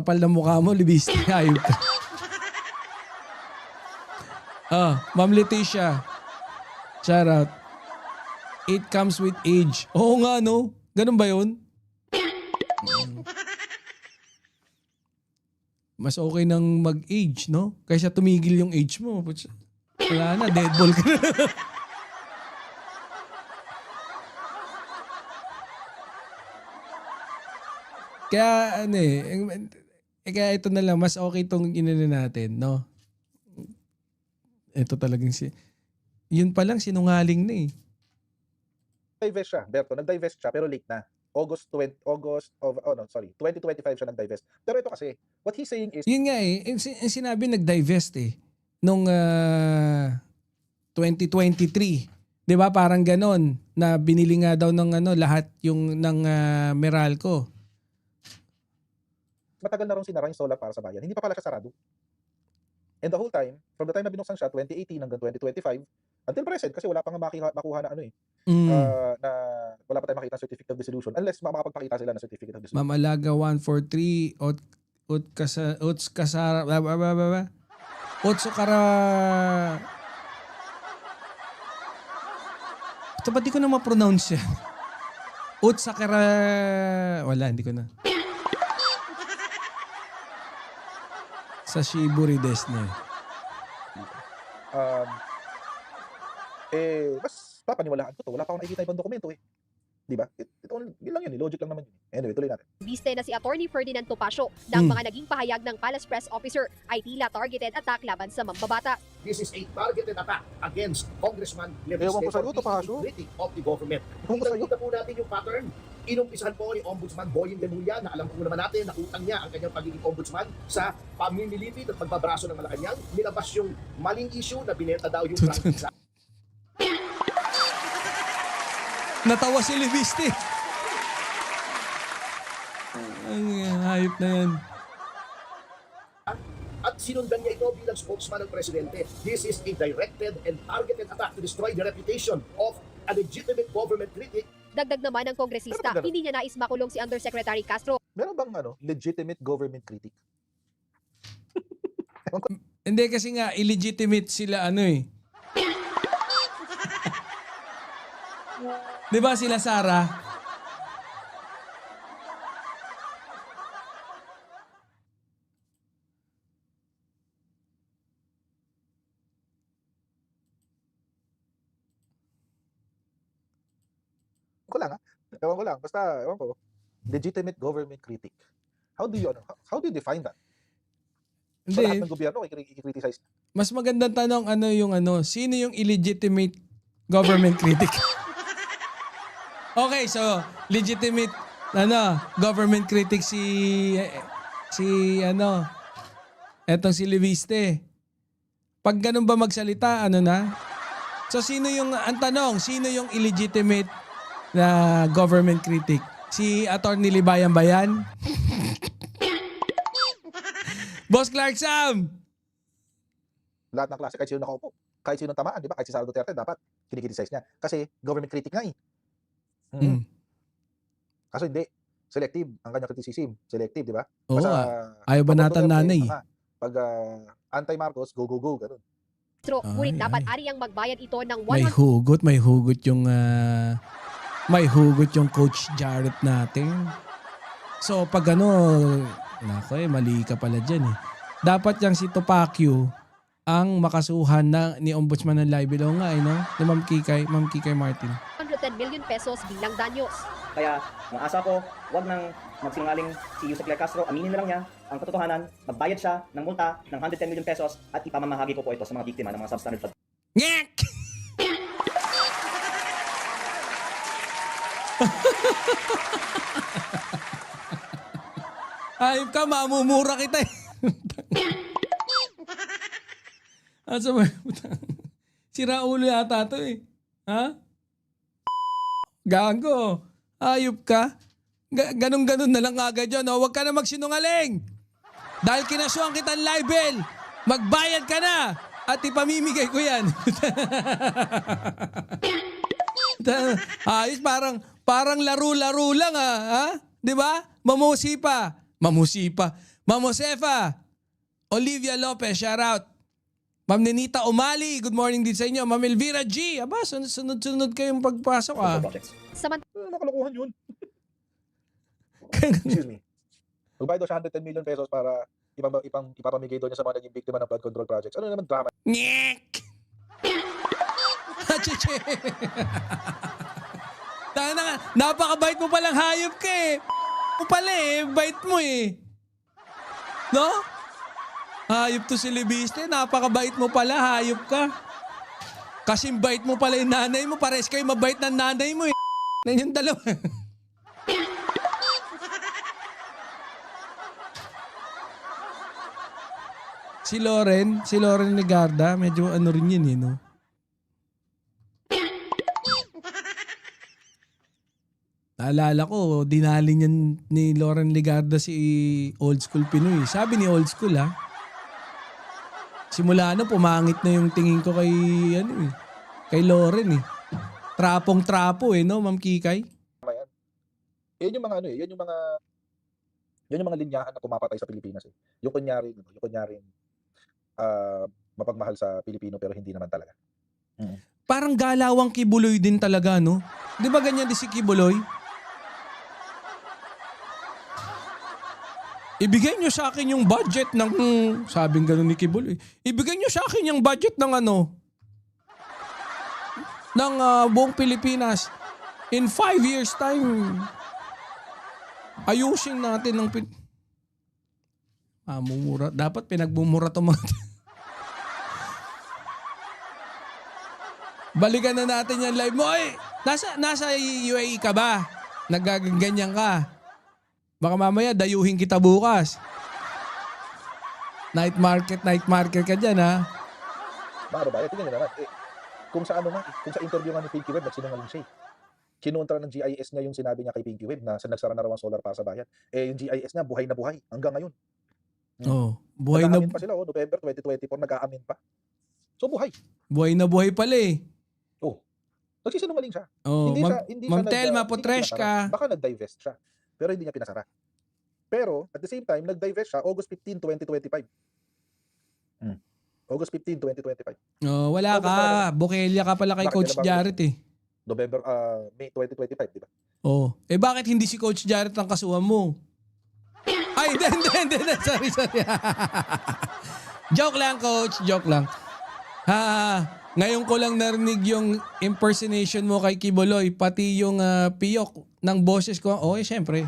Kapal na mukha mo, libis. Ayop ka. Ma'am Leticia. Shout out. It comes with age. Oo nga, no? Ganun ba yun? Mas okay nang mag-age, no? Kaysa tumigil yung age mo. Wala na, deadball ka na. Kaya ano kaya ito na lang, mas okay itong inano natin, no? Ito talagang yun pa lang sinungaling na eh. Divest siya, Berto. Nag-divest siya pero late na. 2025 siya nag-divest. Pero ito kasi, what he's saying is, Yun nga eh, yung sinabi nag-divest eh. Nung 2023. Di ba parang ganon na binili nga daw ng lahat yung ng Meralco. matagal na rin sinara yung solar para sa bayan. Hindi pa pala siya sarado. And the whole time, from the time na binuksan siya, 2018 hanggang 2025, until present, kasi wala pa nga makuha na na wala pa tayong makita ng certificate of dissolution unless makapagpakita sila ng certificate of dissolution. Mamalaga 143 Ots Kasara Otsokara. Ito ba't di ko na ma-pronounce yan? Otsakara. Wala, hindi ko na. Sa Shiburi Desne. Mas papaniwalaan ko to. Wala pa akong nakikita ibang dokumento eh. Di ba? Yun lang yun. Logic lang naman yun. Anyway, tuloy natin. Biste na si Attorney Ferdinand Topacio ng mga naging pahayag ng Palace Press Officer ay tila targeted attack laban sa mambabatas. This is a targeted attack against Congressman Levis Ewan ko sa'yo, for Topacio. being a critic of the government. Ewan ko sa'yo. Nakita po natin yung pattern. Inumpisahan po ni Ombudsman Boying Demulla na alam po naman natin na utang niya ang kanyang pagiging ombudsman sa pamimilipid at pagbabraso ng Malacanang. Nilabas yung maling issue na binenta daw yung prangkisa. Natawa si Libiste. Ang hayop na yan. At sinundan niya ito bilang spokesman ng presidente. This is a directed and targeted attack to destroy the reputation of a legitimate government critic. Dagdag naman ng kongresista, Pero- hindi niya nais makulong si Undersecretary Castro. Meron bang legitimate government critic? Hindi kasi nga illegitimate sila eh. 'Di ba sila Sara? Ewan ko lang. Basta, ewan ko. Legitimate government critic. How do you define that? So, lahat Hindi. ng gobyerno i-criticize. Mas magandang tanong sino yung illegitimate government critic? Okay, so legitimate government critic etong si Leviste. Pag ganun ba magsalita, So ang tanong, sino yung illegitimate na government critic? Si Attorney Libayan ba yan? Boss Clark Sam! Lahat ng klase, kahit sino nakaupo. Kahit sino tamaan, di ba? Kahit si Sara Duterte, dapat kinikriticize niya. Kasi government critic nga eh. Kaso hindi. Selective ang kanyang criticism. Selective, di ba? Oo, Basta, ayaw ba natin Duterte, nanay? Pag anti-Marcos, go, go, go. Ganun. Ngunit Ay, dapat ay. ariyang magbayad ito ng May hugot yung Coach Jarrett natin. So pag mali ka pala dyan eh. Dapat yung si Topacio ang makasuhan ni Ombudsman ng Libelo nga no? Ni Ma'am Kikay Martin. 110 million pesos bilang danyos. Kaya, ang asa ko, wag nang magsinungaling si Yusek Claire Castro, aminin na lang niya ang katotohanan, magbayad siya ng multa ng 110 million pesos at ipamamahagi ko po ito sa mga biktima ng mga substandard flood. Ngek! Ayop ka, mamumura kita eh. Asa ba? Sira ulo yata to eh. Ha? Gago. Ayop ka. Ganun-ganun na lang agad yun. Oh. Huwag ka na magsinungaling. Dahil kinasuhan kitang libel, magbayad ka na. At ipamimigay ko yan. Ayos, parang laro-laro lang ha? Di ba? Mamusipa. Ma'am Josefa, Olivia Lopez, shout out. Ma'am Nenita Umali, good morning din sa inyo. Ma'am Elvira G, aba, sunod-sunod kayong pagpasok Projects. Nakalokohan yun. Excuse me. Magbayad daw siya 110 million pesos para ipapamigay daw niya sa mga naging biktima ng flood control projects. Ano naman drama? Nyek! Hachiche! Tanga na nga, napakabait mo palang hayop ka eh. Mo pala eh, bait mo eh. No? Hayop to si Libiste, napakabait mo pala, hayop ka. Kasing bait mo pala yung nanay mo, pares kayo mabait ng nanay mo eh. Na yung dalawa. Si Loren Legarda, medyo ano rin yun eh, no? Naalala ko, dinali niyan ni Loren Legarda si Old School Pinoy. Sabi ni Old School simula na pumangit na yung tingin ko kay kay Loren eh. Trapong-trapo eh, no, Ma'am Kikay? Yan yung mga yan yung mga linyahan na pumapatay sa Pilipinas eh. Yung kunyaring mapagmahal sa Pilipino pero hindi naman talaga. Parang galawang Kibuloy din talaga, no? Di ba ganyan din si Kibuloy? Ibigay nyo sa akin yung budget ng, sabing gano'n ni Kibuloy, ibigay nyo sa akin yung budget ng ng buong Pilipinas. In 5 years time, ayusin natin ng mumura. Dapat pinagbumura itong mga balikan na natin yan live mo. Ay, nasa UAE ka ba? Nagaganyan ka. Baka mamaya dayuhin kita bukas. Night market ka dyan ha. Baro ba? Tingnan nyo naman. Kung sa interview nga ni Pinky Web, nagsinungaling siya. Kinontra ng GIS niya yung sinabi niya kay Pinky Web na nagsara na raw ang solar para sa bayan. Yung GIS niya, buhay na buhay hanggang ngayon. Buhay na nag-aamin pa sila, November 2024, nag-aamin pa. So buhay. Buhay na buhay pala eh. Nagsisinungaling siya. Hindi Ma'am siya Telma, hindi Potresh pinasara. ka. Baka nag-divest siya. Pero hindi niya pinasara. Pero at the same time, nag-divest siya August 15, 2025. August 15, 2025. Wala ka. Bukelya ka pala kay Bakit? Coach Kailan ba Jarrett eh. May 2025, di ba? Bakit hindi si Coach Jarrett ang kasuhan mo? Ay, hindi. Sorry. Joke lang, Coach. Joke lang. Ngayon ko lang narinig yung impersonation mo kay Kibuloy, pati yung piyok ng boses ko. Syempre.